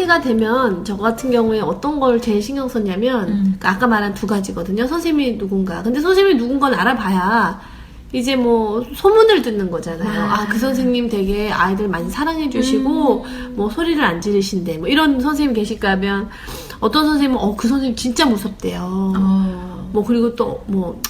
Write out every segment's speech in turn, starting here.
학기가 되면 저 같은 경우에 어떤 걸 제일 신경 썼냐면 아까 말한 두 가지거든요. 선생님이 누군가. 근데 선생님이 누군가는 알아봐야 이제 뭐 소문을 듣는 거잖아요. 아, 그 선생님 되게 아이들 많이 사랑해 주시고 뭐 소리를 안 지르신대. 뭐 이런 선생님 계실까 하면 어떤 선생님은 그 선생님 진짜 무섭대요. 뭐 그리고 또 뭐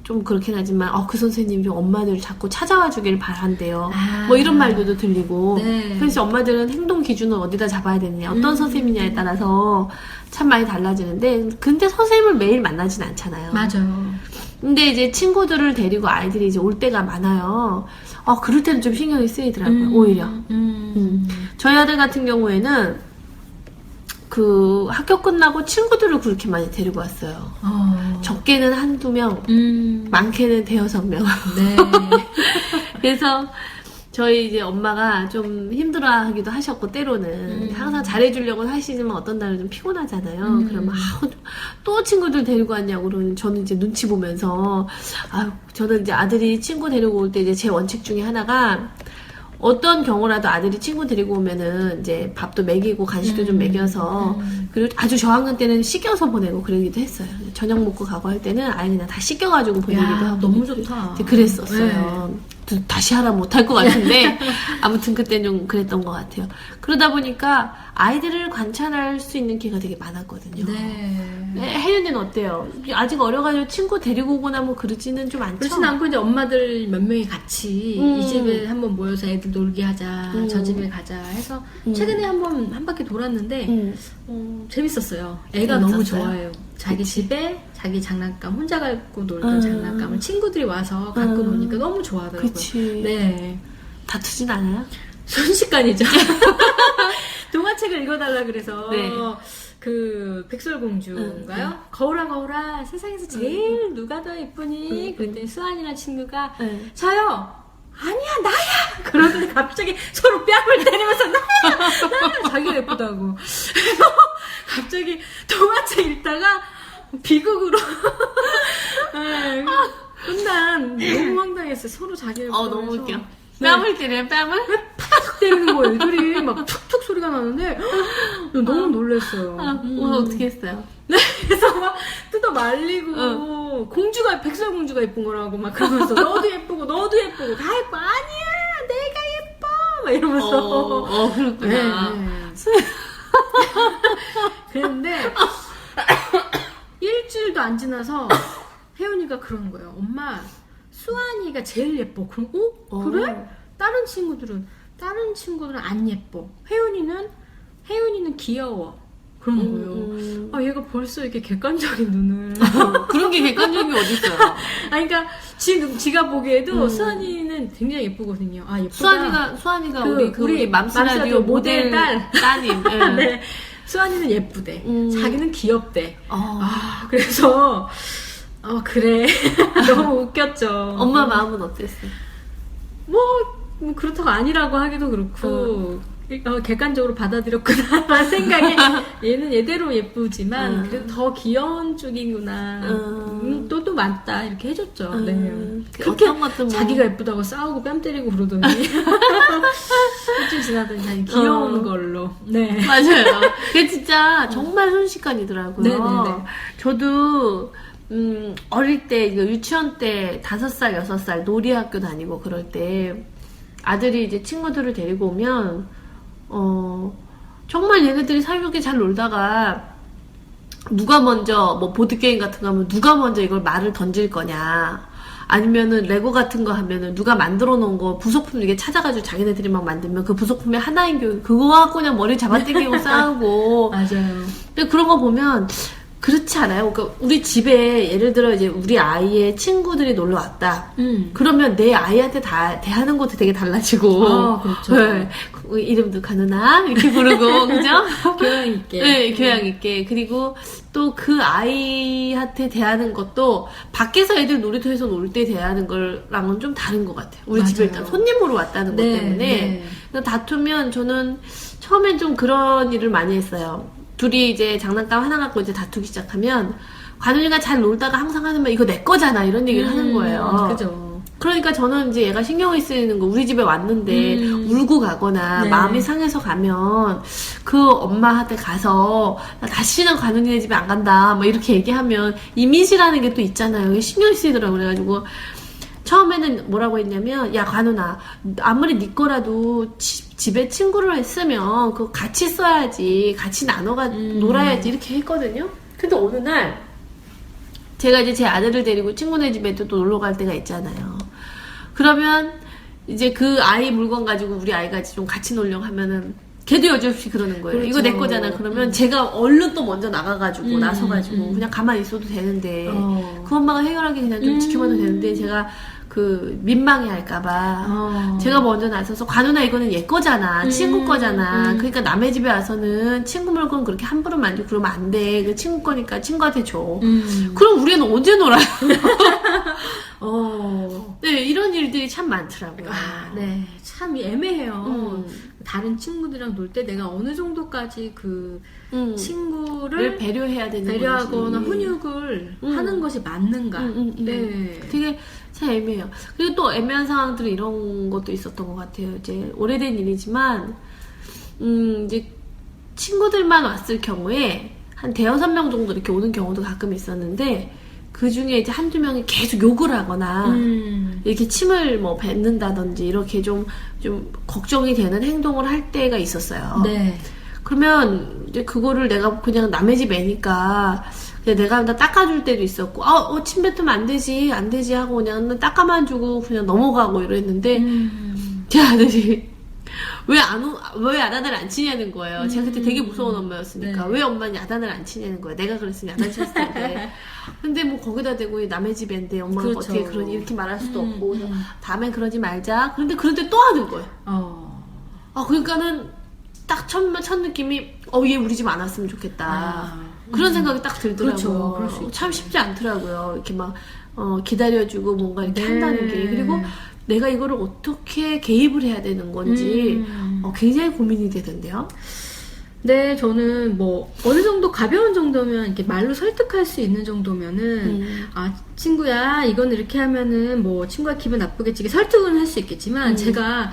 좀 그렇긴 하지만 그 선생님 좀 엄마들 자꾸 찾아와 주길 바란대요. 뭐 이런 말들도 들리고. 네. 그래서 엄마들은 행동 기준을 어디다 잡아야 되느냐, 어떤 선생님이냐에 따라서 참 많이 달라지는데, 근데 선생님을 매일 만나진 않잖아요. 맞아요. 근데 이제 친구들을 데리고 아이들이 이제 올 때가 많아요. 그럴 때는 좀 신경이 쓰이더라고요, 오히려. 저희 아들 같은 경우에는 그 학교 끝나고 친구들을 그렇게 많이 데리고 왔어요. 적게는 한두 명, 많게는 대여섯 명. 네. 그래서 저희 이제 엄마가 좀 힘들어하기도 하셨고 때로는 항상 잘해주려고 하시지만 어떤 날은 좀 피곤하잖아요. 그러면 또 친구들 데리고 왔냐고 그러면 저는 이제 눈치 보면서 저는 이제 아들이 친구 데리고 올 때 이제 제 원칙 중에 하나가 어떤 경우라도 아들이 친구 데리고 오면은 이제 밥도 먹이고 간식도 좀 먹여서 그리고 아주 저학년 때는 씻겨서 보내고 그러기도 했어요. 저녁 먹고 가고 할 때는 아예 그냥 다 씻겨가지고 보내기도 하고 너무 좋다. 그랬었어요. 네. 다시 하라 못할 것 같은데 아무튼 그때는 좀 그랬던 것 같아요. 그러다 보니까 아이들을 관찰할 수 있는 기회가 되게 많았거든요. 네. 혜윤이는 어때요? 아직 어려가지고 친구 데리고 오거나 뭐 그러지는 좀 않죠? 그렇진 않고 이제 엄마들 몇 명이 같이 이 집에 한번 모여서 애들 놀게 하자, 저 집에 가자 해서 최근에 한 바퀴 돌았는데 재밌었어요. 애가 너무 좋아해요. 자기 집에 자기 장난감 혼자 갖고 놀던 장난감을 친구들이 와서 갖고 노니까 너무 좋아하더라고요. 그치. 네. 다투진 않아요? 순식간이죠. 동화책을 읽어달라 그래서 네. 그 백설공주인가요? 거울아 거울아 세상에서 제일 누가 더 예쁘니? 그랬더니 수환이라는 친구가 저요! 아니야 나야! 그러더니 갑자기 서로 뺨을 때리면서 나야! 자기가 예쁘다고. 그래서 갑자기 동화책 읽다가 비극으로 네, 끝난 너무 황당했어요. 서로 자기를 너무 웃겨. 네. 뺨을 때려요, 뺨을? 팍 때리는 거예요. 애들이 막 툭툭 소리가 나는데 너무 놀랐어요. 오늘 어떻게 했어요? 네, 그래서 막 뜯어 말리고 공주가 백설공주가 예쁜 거라고 막 그러면서 너도 예쁘고 너도 예쁘고 다 예뻐 아니야 내가 예뻐 막 이러면서 그렇구나. 네. 그랬는데 일주일도 안 지나서 혜윤이가 그러는 거예요. 엄마 수환이가 제일 예뻐. 그럼 그래? 다른 친구들은 안 예뻐. 혜윤이는 귀여워. 그런 거예요. 얘가 벌써 이렇게 객관적인 눈을. 그런 게 객관적인 게 어딨어요? 그러니까 지금 지가 보기에도 수환이는 굉장히 예쁘거든요. 예쁘다. 수환이가 우리 맘스 라디오 모델 따님. 네. 수환이는 예쁘대. 자기는 귀엽대. 그래서 그래. 너무 웃겼죠. 엄마 마음은 어땠어요? 뭐 그렇다고 아니라고 하기도 그렇고 객관적으로 받아들였구나 생각에 얘는 얘대로 예쁘지만 그래도 더 귀여운 쪽이구나. 또 맞다 이렇게 해줬죠. 네. 그렇게 자기가 예쁘다고 싸우고 뺨 때리고 그러더니 일주일 지나더니 자기 귀여운 걸로. 네. 맞아요. 그게 진짜 정말 순식간이더라고요. 네네네. 저도 어릴 때 유치원 때 5살 6살 놀이학교 다니고 그럴 때 아들이 이제 친구들을 데리고 오면 정말 얘네들이 사이좋게 잘 놀다가 누가 먼저 뭐 보드게임 같은 거 하면 누가 먼저 이걸 말을 던질 거냐 아니면은 레고 같은 거 하면은 누가 만들어 놓은 거 부속품 이게 찾아가지고 자기네들이 막 만들면 그 부속품의 하나인 교육 그거 갖고 그냥 머리 잡아당기고 싸우고 맞아요. 근데 그런 거 보면 그렇지 않아요? 그러니까 우리 집에 예를 들어 이제 우리 아이의 친구들이 놀러 왔다. 그러면 내 아이한테 다 대하는 것도 되게 달라지고. 그렇죠. 네. 이름도 가누나 이렇게 부르고 그죠? 교양 있게. 네, 교양 있게. 그리고 또 그 아이한테 대하는 것도 밖에서 애들 놀이터에서 놀 때 대하는 거랑은 좀 다른 것 같아요. 우리 집에 일단 손님으로 왔다는 것 때문에 다투면 저는 처음엔 좀 그런 일을 많이 했어요. 둘이 이제 장난감 하나 갖고 이제 다투기 시작하면 관훈이가 잘 놀다가 항상 하는 말 이거 내 거잖아 이런 얘기를 하는 거예요. 그죠. 그러니까 저는 이제 얘가 신경이 쓰이는 거, 우리 집에 왔는데 울고 가거나 네. 마음이 상해서 가면 그 엄마한테 가서 나 다시는 관훈이네 집에 안 간다 뭐 이렇게 얘기하면 이미지라는 게 또 있잖아요. 이게 신경이 쓰이더라고요. 그래가지고 처음에는 뭐라고 했냐면, 야 관훈아, 아무리 네 거라도 집에 친구를 했으면 그거 같이 써야지, 같이 나눠가 놀아야지 이렇게 했거든요. 근데 어느 날 제가 이제 제 아들을 데리고 친구네 집에도 또 놀러 갈 때가 있잖아요. 그러면 이제 그 아이 물건 가지고 우리 아이가 좀 같이 놀려고 하면은 걔도 여지없이 그러는 거예요. 그렇죠. 이거 내 거잖아. 그러면 제가 얼른 또 먼저 나가가지고 나서가지고 그냥 가만히 있어도 되는데 그 엄마가 해결하기 그냥 좀 지켜봐도 되는데 제가 그 민망해 할까봐 제가 먼저 나서서 관훈아 이거는 얘 거잖아. 친구 거잖아. 그러니까 남의 집에 와서는 친구 물건 그렇게 함부로 만지고 그러면 안 돼. 그 친구 거니까 친구한테 줘. 그럼 우리는 언제 놀아요? 네, 이런 일들이 참 많더라고요. 네, 참 애매해요. 다른 친구들이랑 놀 때 내가 어느 정도까지 그 친구를 배려해야 되는 배려하거나 건지. 훈육을 하는 것이 맞는가. 네. 되게 참 애매해요. 그리고 또 애매한 상황들은 이런 것도 있었던 것 같아요. 이제 오래된 일이지만, 이제 친구들만 왔을 경우에 한 대여섯 명 정도 이렇게 오는 경우도 가끔 있었는데, 그 중에 이제 한두 명이 계속 욕을 하거나, 이렇게 침을 뭐 뱉는다든지, 이렇게 좀 걱정이 되는 행동을 할 때가 있었어요. 네. 그러면 이제 그거를 내가 그냥 남의 집 애니까, 그냥 내가 다 닦아줄 때도 있었고, 침 뱉으면 안 되지 하고 그냥 닦아만 주고 그냥 넘어가고 이랬는데, 제 아들이, 왜 야단을 안 치냐는 거예요. 제가 그때 되게 무서운 엄마였으니까. 네. 왜 엄마는 야단을 안 치냐는 거예요. 내가 그랬으면 야단 쳤을 텐데. 근데 뭐 거기다 대고 남의 집인데 엄마가 그렇죠. 어떻게 그러니 이렇게 말할 수도 없고. 그래서 다음엔 그러지 말자. 그런데 또 하는 거예요. 그러니까는 딱 첫 느낌이, 얘 우리 집 안 왔으면 좋겠다. 그런 생각이 딱 들더라고요. 그렇죠. 그럴 수 있죠. 참 쉽지 않더라고요. 이렇게 막, 기다려주고 뭔가 이렇게 네. 한다는 게. 그리고 내가 이거를 어떻게 개입을 해야 되는 건지 굉장히 고민이 되던데요. 네, 저는 뭐 어느 정도 가벼운 정도면 이렇게 말로 설득할 수 있는 정도면은 친구야 이건 이렇게 하면은 뭐 친구가 기분 나쁘겠지 설득은 할 수 있겠지만 제가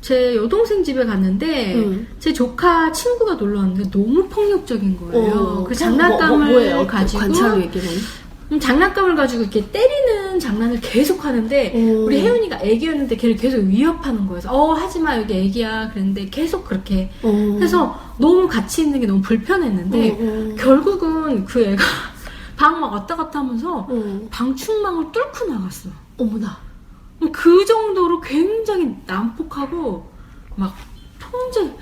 제 여동생 집에 갔는데 제 조카 친구가 놀러 왔는데 너무 폭력적인 거예요. 그 장난감을 뭐예요? 가지고 관찰로 얘기해보면. 장난감을 가지고 이렇게 때리는 장난을 계속 하는데 우리 혜윤이가 애기였는데 걔를 계속 위협하는 거예요. 하지마 여기 애기야 그랬는데 계속 그렇게 해서 너무 같이 있는 게 너무 불편했는데 결국은 그 애가 방 막 왔다 갔다 하면서 방충망을 뚫고 나갔어. 어머나. 그 정도로 굉장히 난폭하고 막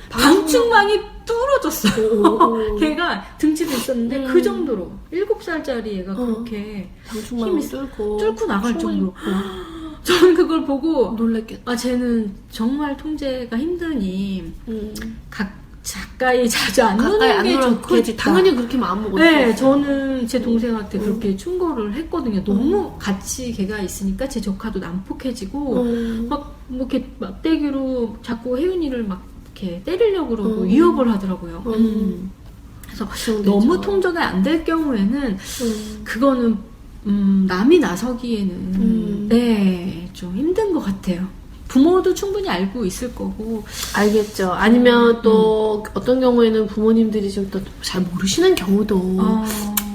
방충망이 뚫어졌어요. 걔가 등치도 있었는데 그 정도로 7살짜리 애가 그렇게 방충망을 힘이 뚫고 나갈 정도로 저는 그걸 보고 놀랬겠다. 쟤는 정말 통제가 힘드니 가까이 자주 안 노는 게 좋겠다. 그렇지. 당연히 그렇게 마음먹었어요. 네, 저는 제 동생한테 그렇게 충고를 했거든요. 너무 같이 걔가 있으니까 제 조카도 난폭해지고 막 뭐 이렇게 막대기로 자꾸 혜윤이를 막 이렇게 때리려고 그러고 위협을 하더라고요. 그래서 너무 통제가 안 될 경우에는 그거는 남이 나서기에는 네, 좀 힘든 것 같아요. 부모도 충분히 알고 있을 거고. 알겠죠. 아니면 또 어떤 경우에는 부모님들이 좀 또 잘 모르시는 경우도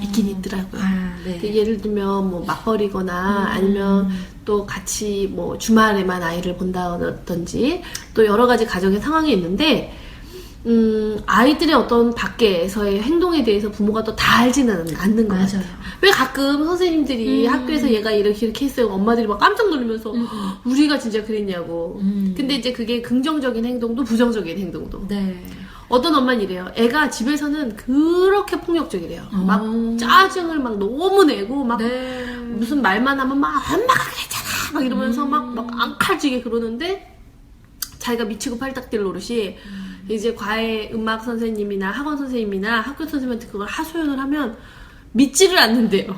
있긴 있더라고요. 네. 예를 들면 뭐 맞벌이거나 아니면 또 같이 뭐 주말에만 아이를 본다든지 또 여러 가지 가정의 상황이 있는데 아이들의 어떤 밖에서의 행동에 대해서 부모가 또 다 알지는 않는 것 같아요. 왜 가끔 선생님들이 학교에서 얘가 이렇게 했어요. 엄마들이 막 깜짝 놀라면서 우리가 진짜 그랬냐고. 근데 이제 그게 긍정적인 행동도 부정적인 행동도. 네. 어떤 엄마는 이래요. 애가 집에서는 그렇게 폭력적이래요. 막 짜증을 막 너무 내고 막 무슨 말만 하면 막 엄마가 그랬잖아 막 이러면서 막 앙칼지게 그러는데 자기가 미치고 팔딱 뛸 노릇이 이제 과외 음악 선생님이나 학원 선생님이나 학교 선생님한테 그걸 하소연을 하면 믿지를 않는데요.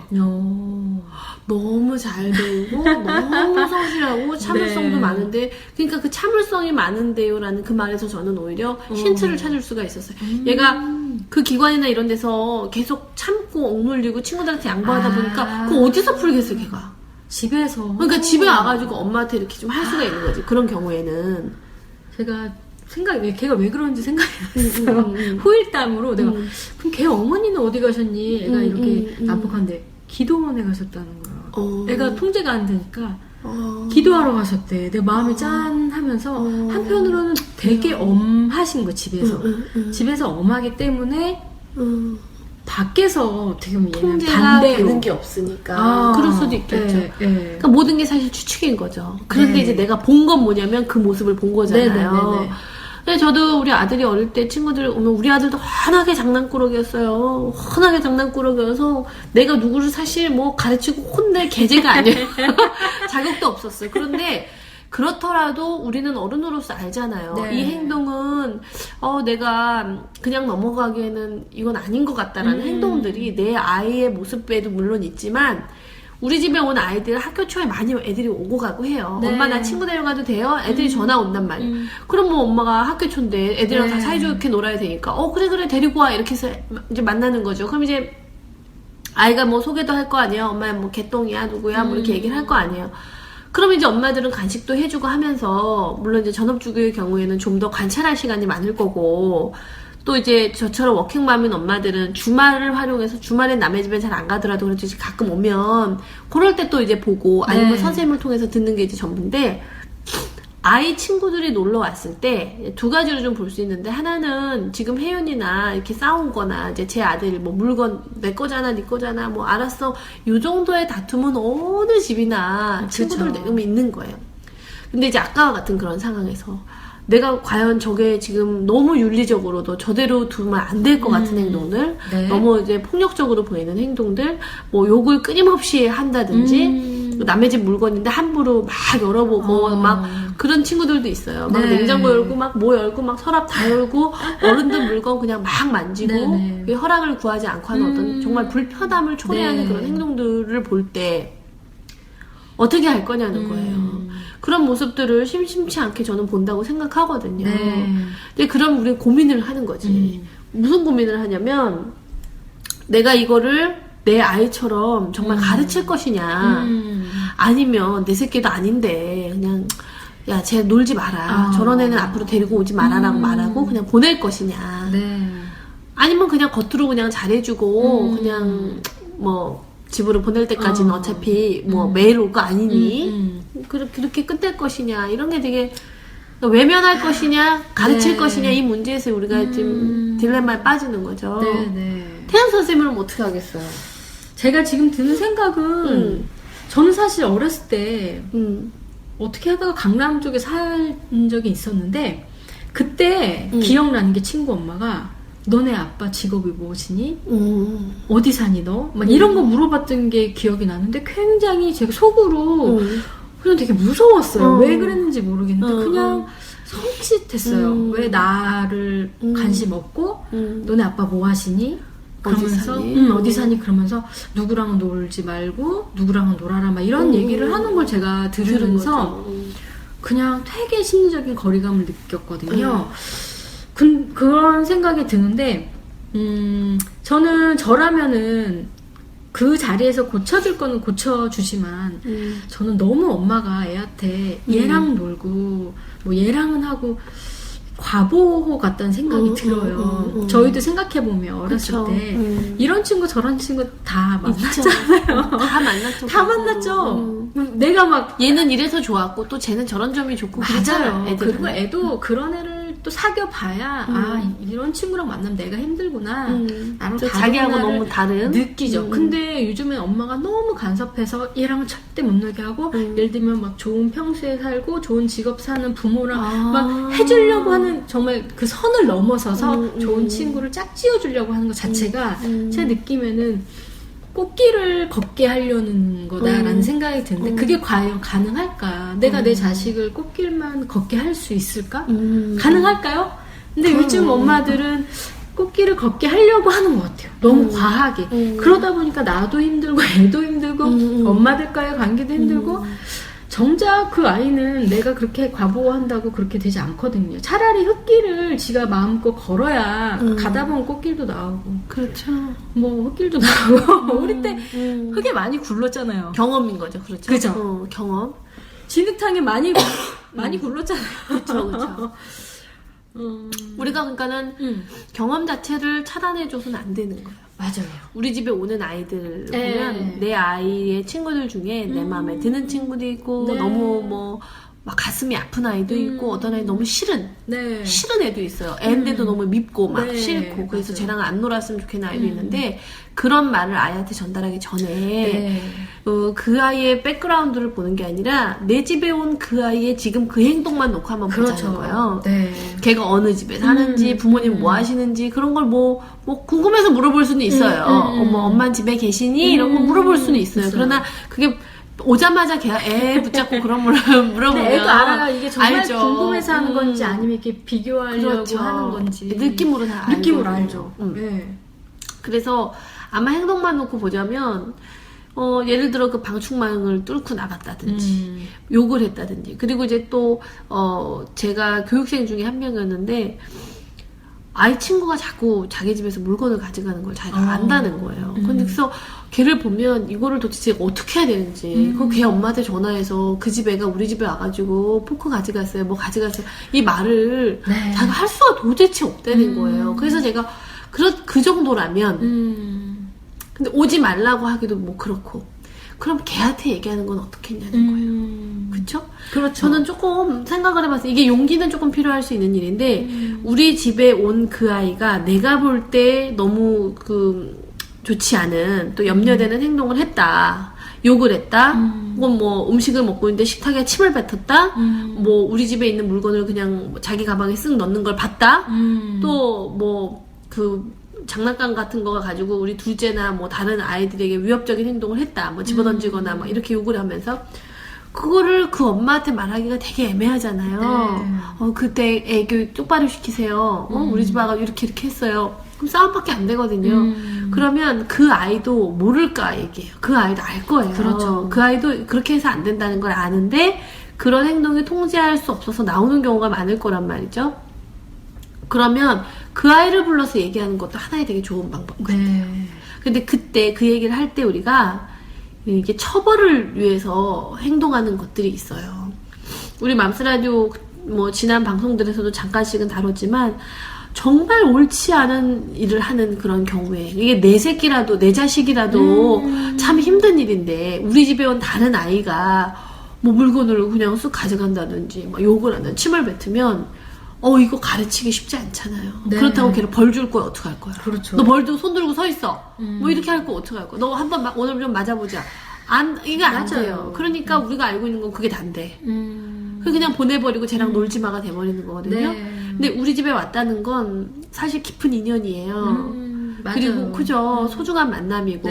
너무 잘 배우고 너무 성실하고 참을성도 많은데 그러니까 그 참을성이 많은데요라는 그 말에서 저는 오히려 힌트를 찾을 수가 있었어요. 얘가 그 기관이나 이런 데서 계속 참고 억눌리고 친구들한테 양보하다 보니까 그거 어디서 풀겠어 걔가. 집에서. 그러니까 집에 와가지고 엄마한테 이렇게 좀 할 수가 있는 거지. 그런 경우에는. 제가 걔가 왜 그런지 생각이 났어요. 후일담으로 내가, 그럼 걔 어머니는 어디 가셨니? 애가 이렇게 난폭한데, 기도원에 가셨다는 거야. 애가 통제가 안 되니까, 기도하러 가셨대. 내 마음이 짠하면서, 한편으로는 되게 엄하신 거, 집에서. 집에서 엄하기 때문에, 밖에서 어떻게 보면 얘는 통제가 반대로 되는 게 없으니까 그럴 수도 있겠죠. 네. 그러니까 모든 게 사실 추측인 거죠. 그런데 네. 이제 내가 본 건 뭐냐면 그 모습을 본 거잖아요. 네. 근데 저도 우리 아들이 어릴 때 친구들 오면 우리 아들도 환하게 장난꾸러기였어요. 환하게 장난꾸러기여서 내가 누구를 사실 뭐 가르치고 혼낼 계제가 아니에요. 자격도 없었어요. 그런데 그렇더라도 우리는 어른으로서 알잖아요. 네. 이 행동은 내가 그냥 넘어가기에는 이건 아닌 것 같다라는 행동들이 내 아이의 모습에도 물론 있지만 우리 집에 온 아이들 학교 초에 많이 애들이 오고 가고 해요. 네. 엄마 나 친구 데려가도 돼요? 애들이 전화 온단 말이에요. 그럼 뭐 엄마가 학교 초인데 애들이랑 다 사이좋게 놀아야 되니까 그래 데리고 와 이렇게 해서 이제 만나는 거죠. 그럼 이제 아이가 뭐 소개도 할 거 아니에요. 엄마 뭐 개똥이야 누구야 뭐 이렇게 얘기를 할 거 아니에요. 그러면 이제 엄마들은 간식도 해주고 하면서 물론 이제 전업주부의 경우에는 좀 더 관찰할 시간이 많을 거고 또 이제 저처럼 워킹맘인 엄마들은 주말을 활용해서 주말엔 남의 집에 잘 안 가더라도 그래도 이제 가끔 오면 그럴 때 또 이제 보고 아니면 네. 선생님을 통해서 듣는 게 이제 전부인데 아이 친구들이 놀러 왔을 때 두 가지로 좀 볼 수 있는데 하나는 지금 혜윤이나 이렇게 싸운 거나 이제 제 아들 뭐 물건 내 거잖아 네 거잖아 뭐 알았어 요 정도의 다툼은 어느 집이나 친구들 내면 있는 거예요. 근데 이제 아까와 같은 그런 상황에서 내가 과연 저게 지금 너무 윤리적으로도 저대로 두면 안 될 것 같은 행동들, 네. 너무 이제 폭력적으로 보이는 행동들, 뭐 욕을 끊임없이 한다든지, 남의 집 물건인데 함부로 막 열어보고, 막 그런 친구들도 있어요. 막 네. 냉장고 열고, 막 뭐 열고, 막 서랍 다 열고, 어른들 물건 그냥 막 만지고, 네. 그 허락을 구하지 않고 하는 어떤 정말 불편함을 초래하는 네. 그런 행동들을 볼 때, 어떻게 할 거냐는 거예요. 그런 모습들을 심심치 않게 저는 본다고 생각하거든요. 네. 근데 그럼 우리 고민을 하는 거지. 무슨 고민을 하냐면 내가 이거를 내 아이처럼 정말 가르칠 것이냐 아니면 내 새끼도 아닌데 그냥 야, 쟤 놀지 마라. 저런 애는 앞으로 데리고 오지 마라라고 말하고 그냥 보낼 것이냐. 네. 아니면 그냥 겉으로 그냥 잘해주고 그냥 뭐 집으로 보낼 때까지는 어차피 뭐 매일 올 거 아니니 그렇게 끝낼 것이냐 이런 게 되게 외면할 것이냐 가르칠 네. 것이냐 이 문제에서 우리가 지금 딜레마에 빠지는 거죠. 네. 태연 선생님은 어떻게 하겠어요? 제가 지금 드는 생각은 저는 사실 어렸을 때 어떻게 하다가 강남 쪽에 산 적이 있었는데 그때 기억나는 게 친구 엄마가 너네 아빠 직업이 무엇이니? 어디 사니 너? 막 이런 거 물어봤던 게 기억이 나는데 굉장히 제가 속으로 그냥 되게 무서웠어요. 왜 그랬는지 모르겠는데 그냥 성취했어요. 왜 나를 관심 없고 너네 아빠 뭐 하시니? 그러면서 어디 사니? 그러면서 누구랑은 놀지 말고 누구랑은 놀아라 막 이런 얘기를 하는 걸 제가 들으면서 그냥 되게 심리적인 거리감을 느꼈거든요. 그런 생각이 드는데 저라면은 그 자리에서 고쳐줄 거는 고쳐주지만 저는 너무 엄마가 애한테 얘랑 놀고 뭐 얘랑은 하고 과보호 같다는 생각이 들어요. 저희도 생각해보면 어렸을 그쵸. 때 이런 친구 저런 친구 다 만났잖아요. 다 만났죠. 다 만났죠. 내가 막 얘는 이래서 좋았고 또 쟤는 저런 점이 좋고 맞아요. 그렇잖아요. 애들은. 그리고 애도 그런 애를 또 사귀어봐야 이런 친구랑 만나면 내가 힘들구나. 나랑 또 다른 자기하고 나를 너무 다른 느끼죠. 근데 요즘엔 엄마가 너무 간섭해서 얘랑은 절대 못 놀게 하고 예를 들면 막 좋은 평수에 살고 좋은 직업 사는 부모랑 막 해주려고 하는 정말 그 선을 넘어서서 좋은 친구를 짝지어주려고 하는 것 자체가 제 느낌에는 꽃길을 걷게 하려는 거다라는 생각이 드는데 그게 과연 가능할까? 내가 내 자식을 꽃길만 걷게 할 수 있을까? 가능할까요? 근데 요즘 엄마들은 꽃길을 걷게 하려고 하는 것 같아요. 너무 과하게. 그러다 보니까 나도 힘들고 애도 힘들고 엄마들과의 관계도 힘들고 정작 그 아이는 내가 그렇게 과보호한다고 그렇게 되지 않거든요. 차라리 흙길을 지가 마음껏 걸어야 가다 보면 꽃길도 나오고. 그렇죠. 뭐 흙길도 나오고. 우리 때 흙에 많이 굴렀잖아요. 경험인 거죠. 그렇죠. 그죠. 경험. 진흙탕에 많이 굴렀잖아요. 그렇죠. 그렇죠. 우리가 그러니까는 경험 자체를 차단해줘서는 안 되는 거예요. 맞아요. 우리 집에 오는 아이들 네. 보면 내 아이의 친구들 중에 내 마음에 드는 친구도 있고 네. 너무 뭐 막 가슴이 아픈 아이도 있고 어떤 아이 너무 싫은 애도 있어요. 애인데도 너무 밉고 막 네. 싫고 그래서 맞아요. 쟤랑 안 놀았으면 좋겠는 아이도 있는데 그런 말을 아이한테 전달하기 전에 그 아이의 백그라운드를 보는 게 아니라 내 집에 온 그 아이의 지금 그 행동만 놓고 한번 보자는 거예요. 네. 걔가 어느 집에 사는지 부모님 뭐 하시는지 그런 걸 뭐 궁금해서 물어볼 수는 있어요. 엄마 집에 계시니? 이런 거 물어볼 수는 있어요. 그러나 그게 오자마자 걔가 애 붙잡고 그런 물어보면 애도 알아요. 이게 정말 알죠. 궁금해서 하는 건지 아니면 이렇게 비교하려고 그렇죠. 하는 건지 느낌으로 다 느낌으로 알죠. 알죠. 네. 그래서 아마 행동만 놓고 보자면 예를 들어 그 방충망을 뚫고 나갔다든지 욕을 했다든지 그리고 이제 또 제가 교육생 중에 한 명이었는데 아이 친구가 자꾸 자기 집에서 물건을 가져가는 걸 자기가 안다는 거예요. 근데 그래서 걔를 보면 이거를 도대체 어떻게 해야 되는지 그 걔 엄마한테 전화해서 그 집 애가 우리 집에 와가지고 포크 가져갔어요. 뭐 가져갔어요. 이 말을 자기가 할 수가 도대체 없다는 거예요. 그래서 제가 그 정도라면 근데 오지 말라고 하기도 뭐 그렇고 그럼 걔한테 얘기하는 건 어떻게 했냐는 거예요. 그쵸? 그렇죠. 저는 조금 생각을 해봤어요. 이게 용기는 조금 필요할 수 있는 일인데 우리 집에 온 그 아이가 내가 볼 때 너무 좋지 않은 또 염려되는 행동을 했다. 욕을 했다. 혹은 뭐 음식을 먹고 있는데 식탁에 침을 뱉었다. 뭐 우리 집에 있는 물건을 그냥 자기 가방에 쓱 넣는 걸 봤다. 또 뭐 장난감 같은 거 가지고 우리 둘째나 뭐 다른 아이들에게 위협적인 행동을 했다. 뭐 집어던지거나 막 이렇게 욕을 하면서 그거를 그 엄마한테 말하기가 되게 애매하잖아요. 그때 애 교육 똑바로 시키세요. 우리 집 아가 이렇게 했어요. 그럼 싸움밖에 안 되거든요. 그러면 그 아이도 모를까 얘기해요. 그 아이도 알 거예요. 그렇죠. 그 아이도 그렇게 해서 안 된다는 걸 아는데 그런 행동을 통제할 수 없어서 나오는 경우가 많을 거란 말이죠. 그러면 그 아이를 불러서 얘기하는 것도 하나의 되게 좋은 방법이거든요. 근데 그때 그 얘기를 할 때 우리가 이게 처벌을 위해서 행동하는 것들이 있어요. 우리 맘스라디오 뭐 지난 방송들에서도 잠깐씩은 다뤘지만 정말 옳지 않은 일을 하는 그런 경우에 이게 내 새끼라도 내 자식이라도 참 힘든 일인데 우리 집에 온 다른 아이가 뭐 물건을 그냥 쑥 가져간다든지 막 욕을 하든 침을 뱉으면 이거 가르치기 쉽지 않잖아요. 그렇다고 걔를 벌 줄 거야 어떡할 거야. 그렇죠. 너 벌 들고 손 들고 서 있어. 뭐 이렇게 할 거 어떡할 거야. 너 한번 오늘 좀 맞아보자. 이게 안 돼요. 그러니까 우리가 알고 있는 건 그게 단데. 그냥 보내버리고 쟤랑 놀지 마가 돼버리는 거거든요. 근데 우리 집에 왔다는 건 사실 깊은 인연이에요. 그리고 그죠. 소중한 만남이고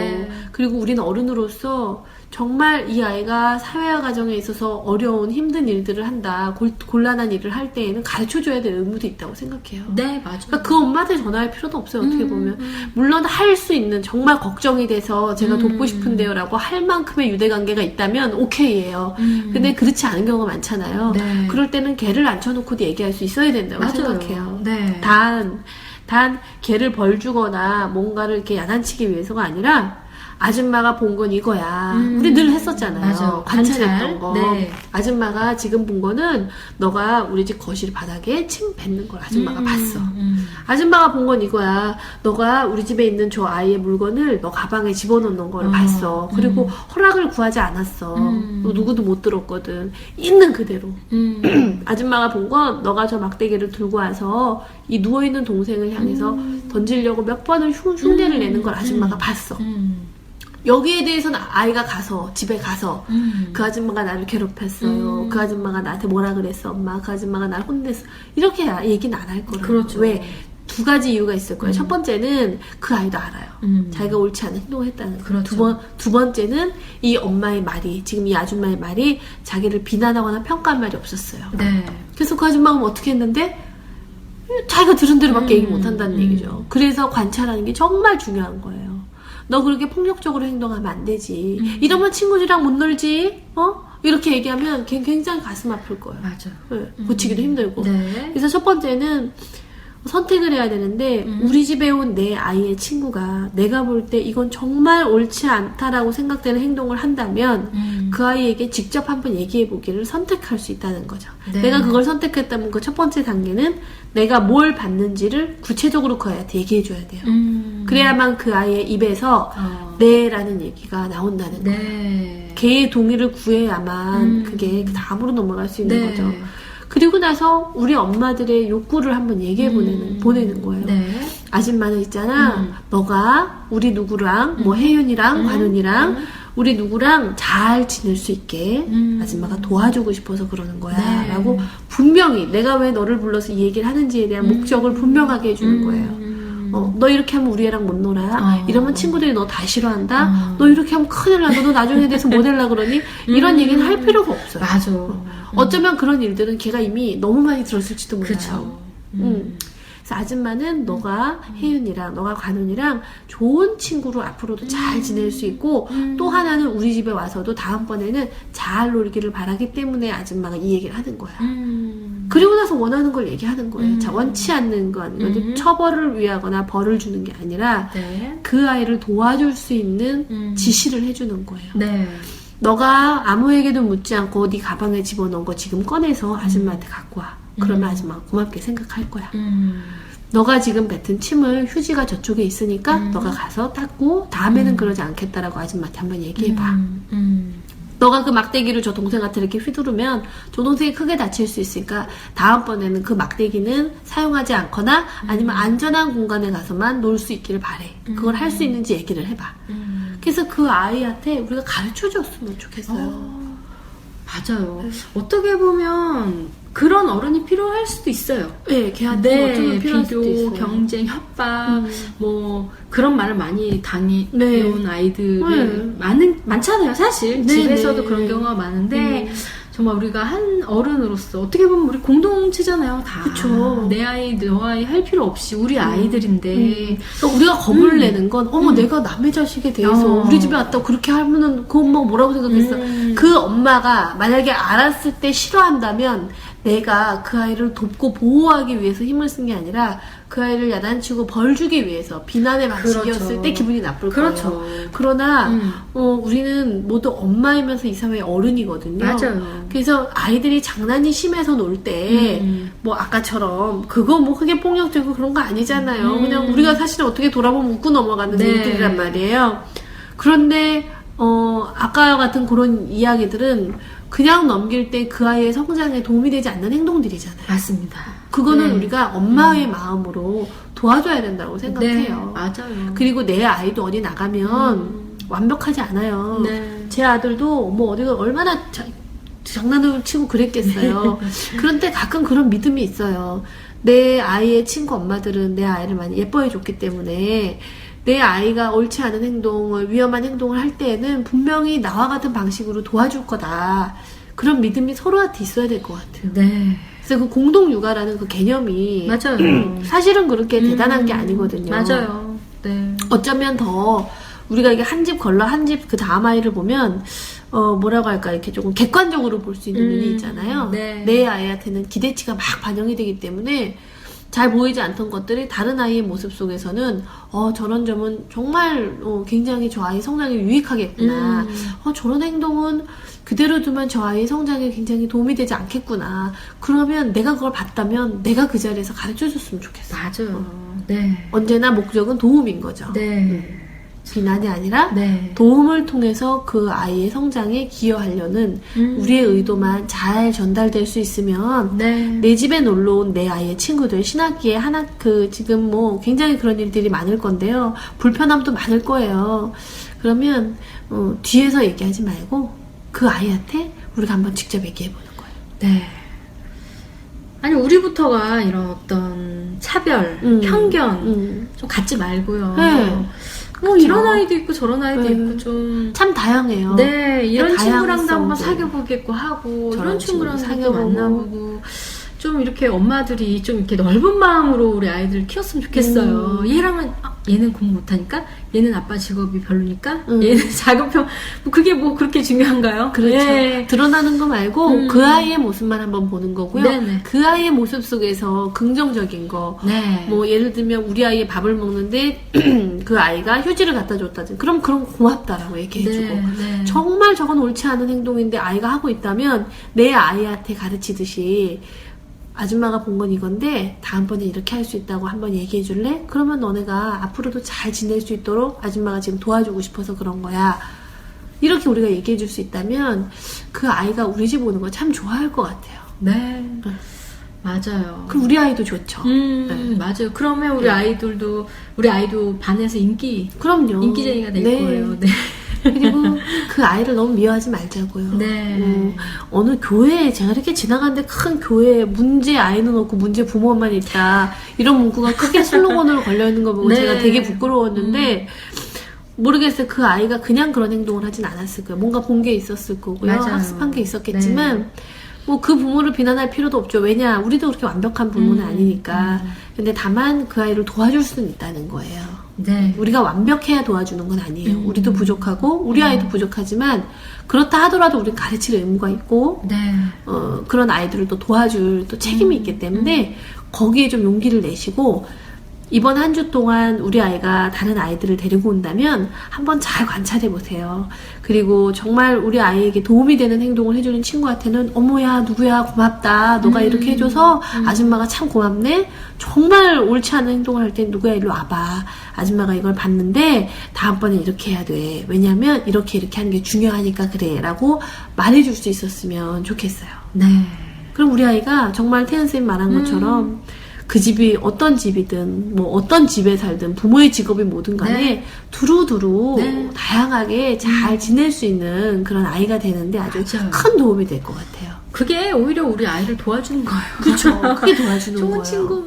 그리고 우리는 어른으로서 정말 이 아이가 사회화 과정에 있어서 어려운 힘든 일들을 한다. 곤란한 일을 할 때에는 가르쳐줘야 될 의무도 있다고 생각해요. 네, 맞아요. 그러니까 그 엄마한테 전화할 필요도 없어요. 어떻게 보면 물론 할 수 있는 정말 걱정이 돼서 제가 돕고 싶은데요 라고 할 만큼의 유대관계가 있다면 오케이예요. 근데 그렇지 않은 경우가 많잖아요. 그럴 때는 걔를 앉혀놓고도 얘기할 수 있어야 된다고 생각해요. 단 걔를 벌 주거나 뭔가를 이렇게 야단치기 위해서가 아니라 아줌마가 본 건 이거야. 우리 늘 했었잖아요. 맞아. 관찰했던 거. 네. 아줌마가 지금 본 거는 너가 우리 집 거실 바닥에 침 뱉는 걸 아줌마가 봤어. 아줌마가 본 건 이거야. 너가 우리 집에 있는 저 아이의 물건을 너 가방에 집어넣는 걸 봤어. 그리고 허락을 구하지 않았어. 너 누구도 못 들었거든. 있는 그대로. 아줌마가 본 건 너가 저 막대기를 들고 와서 이 누워있는 동생을 향해서 던지려고 몇 번을 흉내를 내는 걸 아줌마가 봤어. 여기에 대해서는 아이가 가서 집에 가서 그 아줌마가 나를 괴롭혔어요. 그 아줌마가 나한테 뭐라 그랬어 엄마. 그 아줌마가 나를 혼냈어. 이렇게 얘기는 안 할 거예요. 그렇죠. 왜? 두 가지 이유가 있을 거예요. 첫 번째는 그 아이도 알아요. 자기가 옳지 않은 행동을 했다는 거예요. 그렇죠. 두 번째는 이 엄마의 말이 지금 이 아줌마의 말이 자기를 비난하거나 평가한 말이 없었어요. 그래서 그 아줌마가 뭐 어떻게 했는데 자기가 들은 대로밖에 얘기 못한다는 얘기죠. 그래서 관찰하는 게 정말 중요한 거예요. 너 그렇게 폭력적으로 행동하면 안 되지. 이러면 친구들이랑 못 놀지. 이렇게 얘기하면 걔 굉장히 가슴 아플 거예요. 맞아. 네, 고치기도 힘들고. 네. 그래서 첫 번째는 선택을 해야 되는데 우리 집에 온 내 아이의 친구가 내가 볼 때 이건 정말 옳지 않다라고 생각되는 행동을 한다면 그 아이에게 직접 한번 얘기해 보기를 선택할 수 있다는 거죠. 네. 내가 그걸 선택했다면 그 첫 번째 단계는 내가 뭘 받는지를 구체적으로 그 아이한테 얘기해 줘야 돼요. 그래야만 그 아이의 입에서 네라는 얘기가 나온다는 거예요. 네. 걔의 동의를 구해야만 그게 다음으로 넘어갈 수 있는 거죠. 그리고 나서 우리 엄마들의 욕구를 한번 얘기해 보내는 거예요. 네. 아줌마는 있잖아. 너가 우리 누구랑 뭐 혜윤이랑 관훈이랑 우리 누구랑 잘 지낼 수 있게 아줌마가 도와주고 싶어서 그러는 거야. 네. 라고 분명히 내가 왜 너를 불러서 이 얘기를 하는지에 대한 목적을 분명하게 해주는 거예요. 너 이렇게 하면 우리 애랑 못 놀아. 이러면 친구들이 너 다 싫어한다. 너 이렇게 하면 큰일 나. 너 나중에 대해서 뭐 될라 그러니? 이런 얘기는 할 필요가 없어요. 맞아. 어쩌면 그런 일들은 걔가 이미 너무 많이 들었을지도 몰라요. 그쵸. 그래서 아줌마는 너가 혜윤이랑 너가 관훈이랑 좋은 친구로 앞으로도 잘 지낼 수 있고 또 하나는 우리 집에 와서도 다음번에는 잘 놀기를 바라기 때문에 아줌마가 이 얘기를 하는 거야. 그리고 나서 원하는 걸 얘기하는 거예요. 자, 원치 않는 건 처벌을 위하거나 벌을 주는 게 아니라 네. 그 아이를 도와줄 수 있는 지시를 해주는 거예요. 네. 너가 아무에게도 묻지 않고 네 가방에 집어넣은 거 지금 꺼내서 아줌마한테 갖고 와. 그러면 아줌마가 고맙게 생각할 거야. 너가 지금 뱉은 침을 휴지가 저쪽에 있으니까 너가 가서 닦고 다음에는 그러지 않겠다라고 아줌마한테 한번 얘기해봐. 너가 그 막대기를 저 동생한테 이렇게 휘두르면 저 동생이 크게 다칠 수 있으니까 다음번에는 그 막대기는 사용하지 않거나 아니면 안전한 공간에 가서만 놀 수 있기를 바래. 그걸 할 수 있는지 얘기를 해봐. 그래서 그 아이한테 우리가 가르쳐 줬으면 좋겠어요. 맞아요. 어떻게 보면 그런 어른이 필요할 수도 있어요. 네, 걔한테 어쩌면 필요할 수도 비교, 있어요. 경쟁, 협박, 뭐 그런 말을 많이 당해온 네. 아이들이 네. 많잖아요. 사실 네, 집에서도 네. 그런 경우가 많은데 정말 우리가 한 어른으로서 어떻게 보면 우리 공동체잖아요. 다. 그쵸. 내 아이, 너 아이 할 필요 없이 우리 아이들인데 그러니까 우리가 겁을 내는 건 어머 내가 남의 자식에 대해서 우리 집에 왔다고 그렇게 하면은 그 엄마가 뭐라고 생각했어. 그 엄마가 만약에 알았을 때 싫어한다면 내가 그 아이를 돕고 보호하기 위해서 힘을 쓴 게 아니라 그 아이를 야단치고 벌 주기 위해서 비난의 방식이었을 그렇죠. 때 기분이 나쁠 그렇죠. 거예요. 그러나 우리는 모두 엄마이면서 이 사회의 어른이거든요. 맞아요. 그래서 아이들이 장난이 심해서 놀 때 뭐 아까처럼 그거 뭐 크게 폭력적이고 그런 거 아니잖아요. 그냥 우리가 사실은 어떻게 돌아보면 웃고 넘어가는 네. 일들이란 말이에요. 그런데 아까와 같은 그런 이야기들은 그냥 넘길 때 그 아이의 성장에 도움이 되지 않는 행동들이잖아요. 맞습니다. 그거는 네. 우리가 엄마의 마음으로 도와줘야 된다고 생각해요. 네, 맞아요. 그리고 내 아이도 어디 나가면 완벽하지 않아요. 네. 제 아들도 뭐 어디가 얼마나 장난을 치고 그랬겠어요. 그런데 가끔 그런 믿음이 있어요. 내 아이의 친구 엄마들은 내 아이를 많이 예뻐해 줬기 때문에 내 아이가 옳지 않은 행동을, 위험한 행동을 할 때에는 분명히 나와 같은 방식으로 도와줄 거다. 그런 믿음이 서로한테 있어야 될 것 같아요. 네. 그래서 그 공동육아라는 그 개념이 맞아요. 사실은 그렇게 대단한 게 아니거든요. 맞아요. 네. 어쩌면 더 우리가 이게 한 집 걸러 한 집 그 다음 아이를 보면 뭐라고 할까 이렇게 조금 객관적으로 볼 수 있는 눈이 있잖아요. 네. 내 아이한테는 기대치가 막 반영이 되기 때문에 잘 보이지 않던 것들이 다른 아이의 모습 속에서는 저런 점은 정말 굉장히 저 아이 성장에 유익하겠구나. 저런 행동은 그대로 두면 저 아이의 성장에 굉장히 도움이 되지 않겠구나. 그러면 내가 그걸 봤다면 내가 그 자리에서 가르쳐줬으면 좋겠어. 맞아요. 네. 언제나 목적은 도움인 거죠. 네. 비난이 아니라 네. 도움을 통해서 그 아이의 성장에 기여하려는 우리의 의도만 잘 전달될 수 있으면 네. 내 집에 놀러 온 내 아이의 친구들 신학기에 지금 뭐 굉장히 그런 일들이 많을 건데요. 불편함도 많을 거예요. 그러면 뒤에서 얘기하지 말고 그 아이한테 우리가 한번 직접 얘기해 보는 거예요. 네. 아니 우리부터가 이런 어떤 차별, 편견 좀 갖지 말고요. 네. 이런 아이도 있고 저런 아이도 있고 좀 참 다양해요. 네, 이런 친구랑도 다양성들. 한번 사귀어보겠고 하고 저런 이런 친구랑도 친구도 사귀어보고. 만나보고 좀 이렇게 엄마들이 좀 이렇게 넓은 마음으로 우리 아이들을 키웠으면 좋겠어요. 얘랑은 얘는 공부 못하니까, 얘는 아빠 직업이 별로니까, 얘는 작업형 뭐 그게 뭐 그렇게 중요한가요? 그렇죠. 예. 드러나는 거 말고 그 아이의 모습만 한번 보는 거고요. 네네. 그 아이의 모습 속에서 긍정적인 거. 네. 뭐 예를 들면 우리 아이의 밥을 먹는데 그 아이가 휴지를 갖다 줬다든지 그럼 그런 거 고맙다라고 얘기해주고 네, 네. 정말 저건 옳지 않은 행동인데 아이가 하고 있다면 내 아이한테 가르치듯이 아줌마가 본 건 이건데 다음번에 이렇게 할 수 있다고 한번 얘기해 줄래? 그러면 너네가 앞으로도 잘 지낼 수 있도록 아줌마가 지금 도와주고 싶어서 그런 거야. 이렇게 우리가 얘기해 줄 수 있다면 그 아이가 우리 집 오는 거 참 좋아할 것 같아요. 네. 맞아요. 그럼 우리 아이도 좋죠. 네. 맞아요. 그러면 우리 아이도 반에서 그럼요. 인기쟁이가 될 네. 거예요. 네. 그리고 그 아이를 너무 미워하지 말자고요. 네. 어느 교회에 제가 이렇게 지나가는데 큰 교회에 문제 아이는 없고 문제 부모만 있다 이런 문구가 크게 슬로건으로 걸려있는 거 보고 네. 제가 되게 부끄러웠는데 모르겠어요. 그 아이가 그냥 그런 행동을 하진 않았을 거예요. 뭔가 본 게 있었을 거고요. 맞아요. 학습한 게 있었겠지만 뭐 그 부모를 비난할 필요도 없죠. 왜냐 우리도 그렇게 완벽한 부모는 아니니까. 근데 다만 그 아이를 도와줄 수는 있다는 거예요. 네. 우리가 완벽해야 도와주는 건 아니에요. 우리도 부족하고 우리 아이도 부족하지만 그렇다 하더라도 우리는 가르칠 의무가 있고 네. 그런 아이들을 또 도와줄 또 책임이 있기 때문에 거기에 좀 용기를 내시고 이번 한 주 동안 우리 아이가 다른 아이들을 데리고 온다면 한번 잘 관찰해 보세요. 그리고 정말 우리 아이에게 도움이 되는 행동을 해주는 친구한테는 어머야 누구야 고맙다 너가 이렇게 해줘서 아줌마가 참 고맙네. 정말 옳지 않은 행동을 할 땐 누구야 일로 와봐. 아줌마가 이걸 봤는데 다음번에 이렇게 해야 돼. 왜냐면 이렇게 하는 게 중요하니까 그래 라고 말해줄 수 있었으면 좋겠어요. 네. 그럼 우리 아이가 정말 태연쌤이 말한 것처럼 그 집이 어떤 집이든 뭐 어떤 집에 살든 부모의 직업이 뭐든 간에 두루두루 다양하게 잘 지낼 수 있는 그런 아이가 되는데 아주 맞아요. 큰 도움이 될 것 같아요. 그게 오히려 우리 아이를 도와주는 거예요. 그렇죠. 그게 도와주는 좋은 거예요. 친구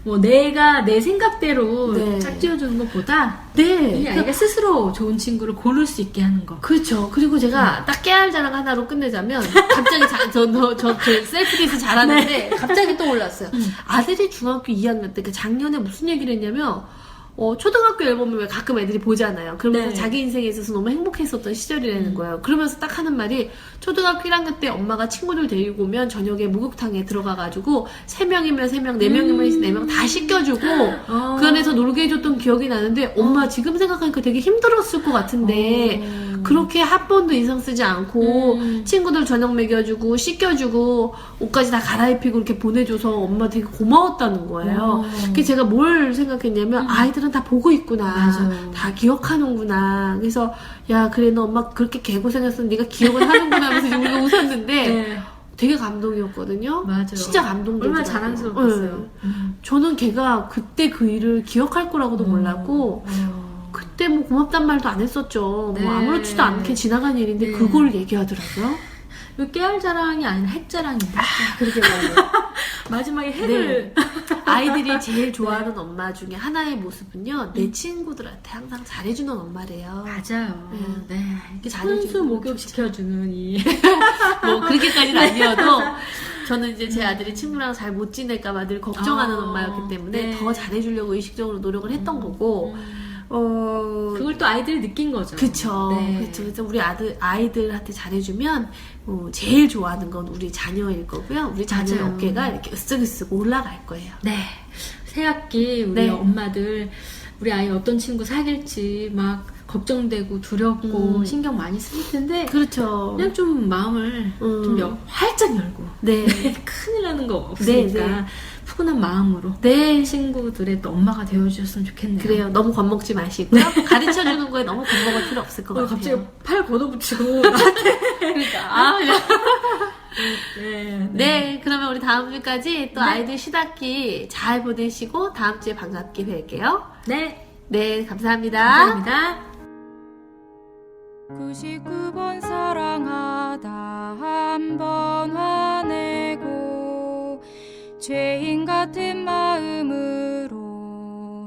뭐 내가 내 생각대로 네. 짝지어주는 것보다 네. 이 아이가 스스로 좋은 친구를 고를 수 있게 하는 거. 그렇죠. 그리고 제가 딱 깨알 자랑 하나로 끝내자면 갑자기 저 셀프 디스 잘하는데 갑자기 떠올랐어요. 아들이 중학교 2학년 때 그 작년에 무슨 얘기를 했냐면 초등학교 앨범을 왜 가끔 애들이 보잖아요. 그러면서 네. 자기 인생에 있어서 너무 행복했었던 시절이라는 거예요. 그러면서 딱 하는 말이 초등학교 1학년 때 엄마가 친구들 데리고 오면 저녁에 목욕탕에 들어가가지고 3명이면 3명, 4명이면 4명 다 씻겨주고 그 안에서 놀게 해줬던 기억이 나는데 엄마 지금 생각하니까 되게 힘들었을 것 같은데 그렇게 한 번도 인상 쓰지 않고 친구들 저녁 먹여주고 씻겨주고 옷까지 다 갈아입히고 이렇게 보내줘서 엄마 되게 고마웠다는 거예요. 그래서 제가 뭘 생각했냐면 아이들은 다 보고 있구나. 맞아요. 다 기억하는구나. 그래서 야 그래 너 엄마 그렇게 개고생했어 네가 기억을 하는구나 하면서 이제 우리가 웃었는데 네. 되게 감동이었거든요. 맞아요. 진짜 감동되더라고요. 얼마나 자랑스러웠어요. 저는 걔가 그때 그 일을 기억할 거라고도 몰랐고 그때 뭐 고맙단 말도 안 했었죠. 네. 뭐 아무렇지도 않게 지나간 일인데 네. 그걸 얘기하더라고요. 이 깨알 자랑이 아니라 핵 자랑인데. 그렇게 말해요. 마지막에 핵을. 아이들이 제일 좋아하는 엄마 중에 하나의 모습은요. 내 친구들한테 항상 잘해주는 엄마래요. 맞아요. 네. 이렇게 잘해주는 손수 목욕시켜주는 이. 뭐 그렇게까지는 아니어도 저는 이제 제 아들이 친구랑 잘 못 지낼까봐 늘 걱정하는 엄마였기 때문에 네. 더 잘해주려고 의식적으로 노력을 했던 거고 그걸 또 아이들이 느낀 거죠. 그쵸. 네. 그쵸. 그래서 우리 아이들한테 잘해주면 제일 좋아하는 건 우리 자녀일 거고요. 우리 자녀의 맞아요. 어깨가 이렇게 으쓱으쓱 올라갈 거예요. 네. 새학기 우리 네. 엄마들 우리 아이 어떤 친구 사귈지 막 걱정되고 두렵고 신경 많이 쓰일 텐데 그렇죠. 그냥 좀 마음을 좀 활짝 열고 네. 큰일 나는 거 없으니까 네. 푸근한 마음으로 네. 친구들의 또 엄마가 되어주셨으면 좋겠네요. 그래요. 너무 겁먹지 마시고요. 가르쳐주는 거에 너무 겁먹을 필요 없을 것 같아요. 갑자기 팔 걷어붙이고 그러니까. 네. 네, 그러면 우리 다음 주까지 또 네. 아이들 시학기 잘 보내시고 다음 주에 반갑게 뵐게요. 네. 네, 감사합니다. 감사합니다. 99번 사랑하다 한 번 화내고 죄인 같은 마음으로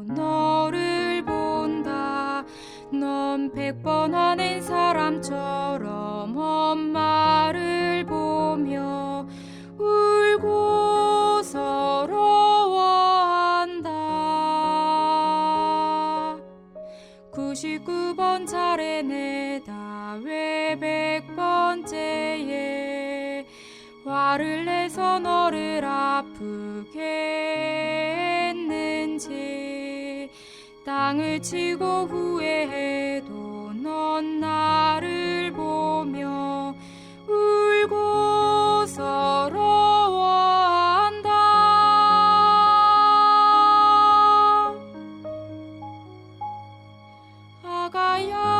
너를 본다. 넌 100번 화낸 사람처럼 엄마를 보며 울고 화를 내서 너를 아프게 했는지 땅을 치고 후회해도 넌 나를 보며 울고 서러워한다. 아가야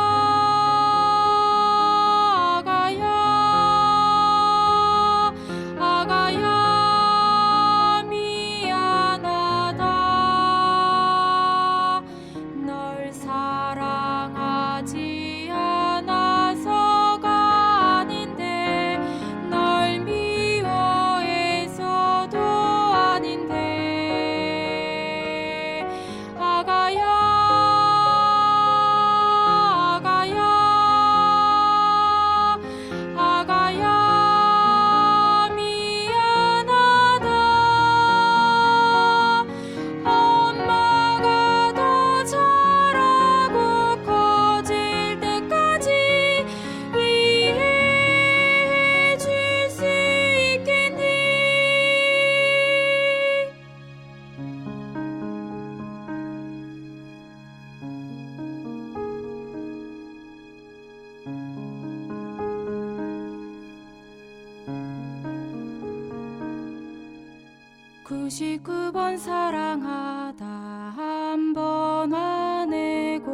(99번) 사랑하다 한 번 화내고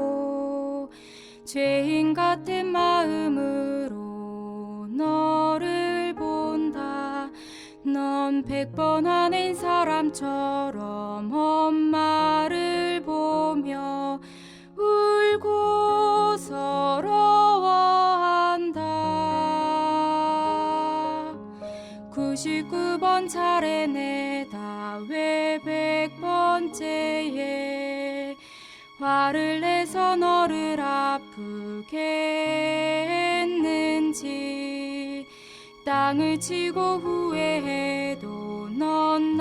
죄인 같은 마음으로 너를 본다. 넌 100번 화낸 사람처럼 엄마를 보며 울고 서러워한다. 99번 차례내다 왜 100번째에 화를 내서 너를 아프게 했는지 땅을 치고 후회해도 넌